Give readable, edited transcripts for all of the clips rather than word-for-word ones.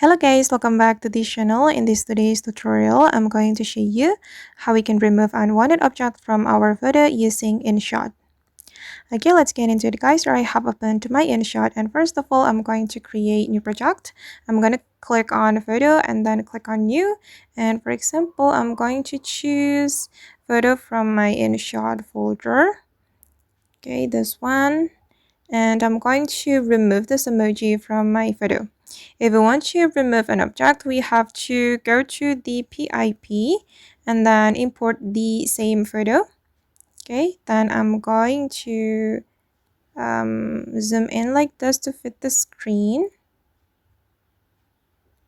Hello guys, welcome back to this channel. In this today's tutorial, I'm going to show you how we can remove unwanted object from our photo using Inshot. Okay, let's get into it guys. Here I have opened my Inshot, and first of all, I'm going to create new project. I'm going to click on photo and then click on new. And for example, I'm going to choose photo from my Inshot folder. Okay, this one. And I'm going to remove this emoji from my photo. If we want to remove an object, we have to go to the PIP and then import the same photo. Okay, then I'm going to zoom in like this to fit the screen.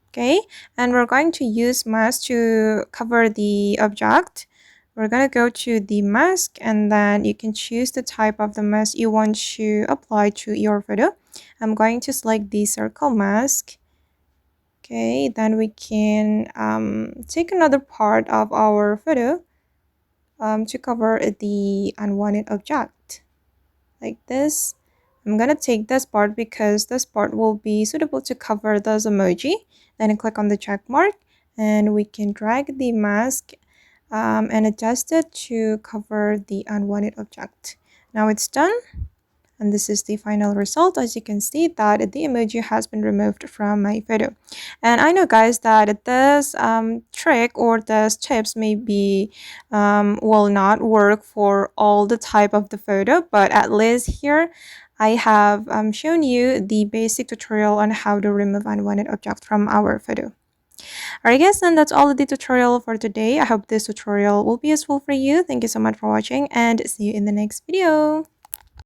Okay, and we're going to use mask to cover the object. We're going to go to the mask and then you can choose the type of the mask you want to apply to your photo. I'm going to select the circle mask. Okay, then we can take another part of our photo to cover the unwanted object like this. I'm gonna take this part because this part will be suitable to cover this emoji. Then click on the check mark and we can drag the mask and adjust it to cover the unwanted object. Now it's done. And this is the final result. As you can see that the emoji has been removed from my photo. And I know guys that this trick or this tips maybe will not work for all the type of the photo, but at least here I have shown you the basic tutorial on how to remove unwanted object from our photo. Alright guys, and that's all the tutorial for today. I hope this tutorial will be useful for you. Thank you so much for watching and see you in the next video.